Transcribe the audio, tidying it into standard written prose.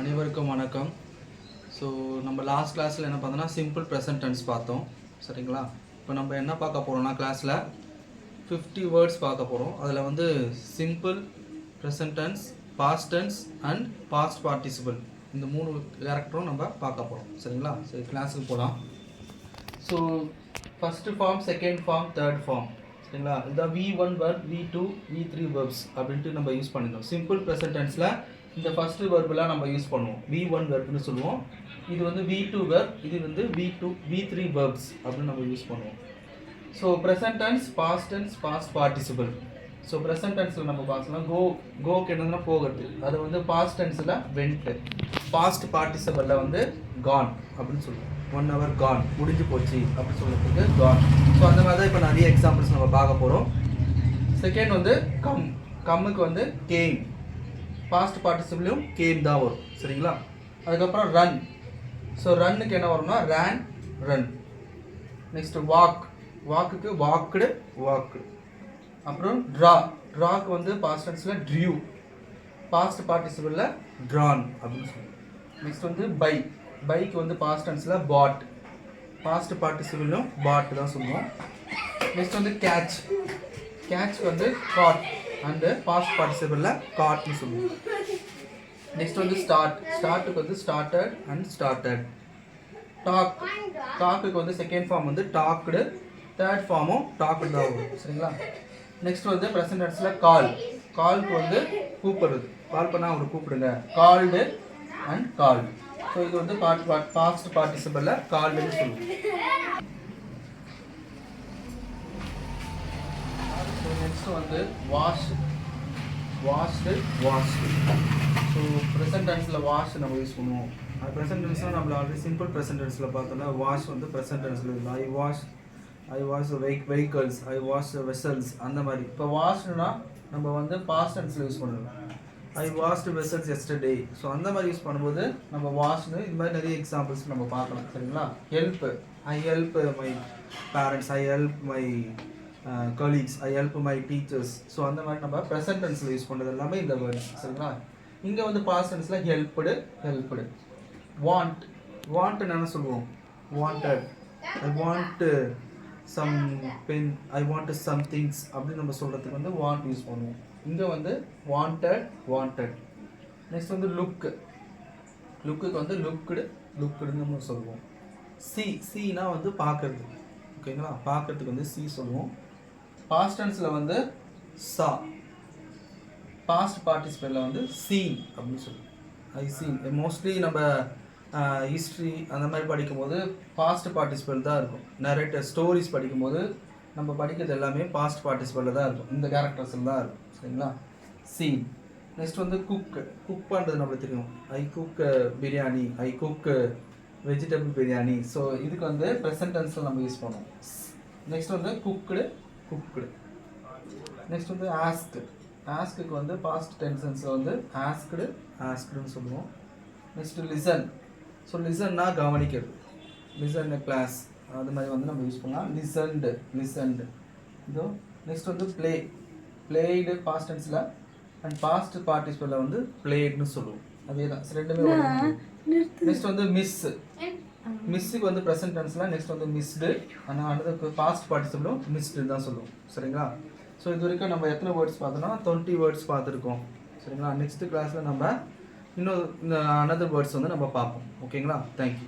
அனைவருக்கும் வணக்கம். ஸோ நம்ம லாஸ்ட் கிளாஸில் என்ன பார்த்தோன்னா சிம்பிள் ப்ரெசன்ட் டென்ஸ் பார்த்தோம். சரிங்களா? இப்போ நம்ம என்ன பார்க்க போகிறோம்னா கிளாஸில் 50 வேர்ட்ஸ் பார்க்க போகிறோம். அதில் வந்து simple present tense, past tense and past participle இந்த 3 கேரக்டரும் நம்ம பார்க்க போகிறோம். சரிங்களா? சரி, கிளாஸுக்கு போகலாம். So first form, second form, third form. சரிங்களா? இதான் V1 verb, V2, V3 verbs அப்படின்ட்டு நம்ம யூஸ் பண்ணியிருந்தோம். சிம்பிள் ப்ரெசன்ட் டென்ஸில் இந்த ஃபஸ்ட்டு வெர்பெலாம் நம்ம யூஸ் பண்ணுவோம். V1 வெர்ப்னு சொல்லுவோம். இது வந்து V2 வெர்ப், இது வந்து V3 வெர்ப்ஸ் அப்படின்னு நம்ம யூஸ் பண்ணுவோம். So present tense, past tense, past participle. So present டென்ஸில் நம்ம பார்க்கலாம் கோக்கு என்னதுன்னா போகிறது. அது வந்து பாஸ்ட் டென்ஸில் வென்ட்டு, பாஸ்ட் பார்ட்டிசிபிளில் வந்து கான் அப்படின்னு சொல்லுவோம். 1 hour கான், முடிஞ்சு போச்சு அப்படின்னு சொல்கிறதுக்கு கான். ஸோ அந்த மாதிரி தான் இப்போ நிறைய எக்ஸாம்பிள்ஸ் நம்ம பார்க்க போகிறோம். செகண்ட் வந்து கம்முக்கு வந்து கேம், பாஸ்ட் பார்ட்டிசிபிளும் கேம் தான் வரும். சரிங்களா? அதுக்கப்புறம் ரன். ஸோ ரன்னுக்கு என்ன வரும்னா ரேன், ரன். நெக்ஸ்ட் வாக்குக்கு வாக்குடு, வாக்கு. அப்புறம் ட்ராக்கு வந்து பாஸ்ட் டென்ஸில் ட்ரியூ, பாஸ்ட் பார்ட்டிசிபிளில் ட்ரான் அப்படின்னு சொல்லுவோம். நெக்ஸ்ட் வந்து பைக்கு வந்து பாஸ்ட் டென்ஸில் பாட், பாஸ்ட் பார்ட்டிசிபிளும் பாட் தான் சொல்லுவோம். நெக்ஸ்ட் வந்து கேட்ச் வந்து காட் அண்டு பாஸ்ட் பார்ட்டிசிபிளில் காட்னு சொல்லுவோம். நெக்ஸ்ட் வந்து ஸ்டார்ட்டுக்கு வந்து ஸ்டார்டட் அண்ட் ஸ்டார்டட். டாக்குக்கு வந்து செகண்ட் ஃபார்ம் வந்து டாக்டு, தேர்ட் ஃபார்மும் டாக்டு தான் வரும். சரிங்களா? நெக்ஸ்ட் வந்து ப்ரெசன்ட் டென்ஸில் கால்க்கு வந்து கூப்பிடுறது, கால் பண்ணால் அவர் கூப்பிடுங்க, கால்டு அண்ட் கால்டு. ஸோ இது வந்து பாஸ்ட் பார்ட்டிசிபிளில் கால்டுன்னு சொல்லுவோம். நெக்ஸ்ட் வந்து வாஷ்டு. ஸோ ப்ரெசன்ட் டென்ஸில் வாஷ் நம்ம யூஸ் பண்ணுவோம். அது ப்ரெசன்ட் டென்ஸ்னால் நம்மள ஆல்ரெடி சிம்பிள் ப்ரெசன்ட் டென்ஸில் பார்த்தோம்னா வாஷ் வந்து ப்ரெசன்ட் டென்ஸில் இருக்குது. ஐ வாஷ் வெஹிக்கல்ஸ், ஐ வாஷ் வெசல்ஸ் அந்த மாதிரி. இப்போ வாஷ்னா நம்ம வந்து பாஸ்ட் டென்ஸில் யூஸ் பண்ணுவோம். ஐ வாஷ்டு வெசல்ஸ் எஸ்டர்டே. ஸோ அந்த மாதிரி யூஸ் பண்ணும்போது நம்ம வாஷ்னு இது மாதிரி நிறைய எக்ஸாம்பிள்ஸ் நம்ம பார்க்கலாம். சரிங்களா? Help, I help my parents, I help my colleagues, I help my teachers. So அந்த மாதிரி நம்ம ப்ரெசன்ட் டென்ஸில் யூஸ் பண்ணுறது எல்லாமே இந்த வேர்ட்ஸ். சரிங்களா? இங்கே வந்து பாஸ்ட் டென்ஸில் ஹெல்ப்டு. வாண்ட் என்ன சொல்லுவோம்? Wanted, I want some pen, I want some things அப்படின்னு நம்ம சொல்கிறதுக்கு வந்து வாண்ட் யூஸ் பண்ணுவோம். இங்கே வந்து வாண்டட். நெக்ஸ்ட் வந்து லுக்குக்கு வந்து லுக்குடுன்னு நம்ம சொல்லுவோம். சீனா வந்து பார்க்கறது. ஓகேங்களா? பார்க்கறதுக்கு வந்து சி சொல்லுவோம். பாஸ்ட் டென்ஸில் வந்து சா, பாஸ்ட் பார்ட்டிசிபிளில் வந்து சீன் அப்படின்னு சொல்லுவோம். I seen. மோஸ்ட்லி நம்ம ஹிஸ்ட்ரி அந்த மாதிரி படிக்கும்போது பாஸ்ட் பார்ட்டிசிபிள் தான் இருக்கும். நிறைய ஸ்டோரிஸ் படிக்கும்போது நம்ம படிக்கிறது எல்லாமே பாஸ்ட் பார்ட்டிசிபிளில் தான் இருக்கும். இந்த கேரக்டர்ஸில் தான் இருக்கும். சரிங்களா? சீன். நெக்ஸ்ட் வந்து குக் பண்ணுறது நம்மளுக்கு தெரியும். ஐ குக் பிரியாணி, ஐ குக் வெஜிடபிள் பிரியாணி. ஸோ இதுக்கு வந்து ப்ரெசன்ட் டென்ஸில் நம்ம யூஸ் பண்ணுவோம். நெக்ஸ்ட் வந்து குக்குடு. நெக்ஸ்ட் வந்து ஆஸ்க்கு வந்து பாஸ்ட் டென்சன்ஸில் வந்து ஆஸ்க்குடுன்னு சொல்லுவோம். Next listen. ஸோ லிசன்னா கவனிக்கிறது, லிசன் கிளாஸ் அது மாதிரி வந்து நம்ம யூஸ் பண்ணலாம். லிசன்டு. இதோ நெக்ஸ்ட் வந்து பிளேடு பாஸ்ட் டென்ஸில் அண்ட் பாஸ்ட் பார்ட்டிசிபிளில் வந்து பிளேட்னு சொல்லுவோம். அதே தான் ரெண்டுமே. நெக்ஸ்ட் வந்து மிஸ்ஸுக்கு வந்து ப்ரெசன்ட் டென்ஸில் நெக்ஸ்ட் வந்து மிஸ்டு, ஆனால் அடுத்த பாஸ்ட் பார்ட்டிசிபிளும் மிஸ்டு தான் சொல்லுவோம். சரிங்களா? ஸோ இது வரைக்கும் நம்ம எத்தனை வேர்ட்ஸ் பார்த்தோன்னா 20 வேர்ட்ஸ் பார்த்துருக்கோம். சரிங்களா? நெக்ஸ்ட் கிளாஸில் நம்ம இன்னும் அனதர் வேர்ட்ஸ் வந்து நம்ம பார்ப்போம். ஓகேங்களா? தேங்க்யூ.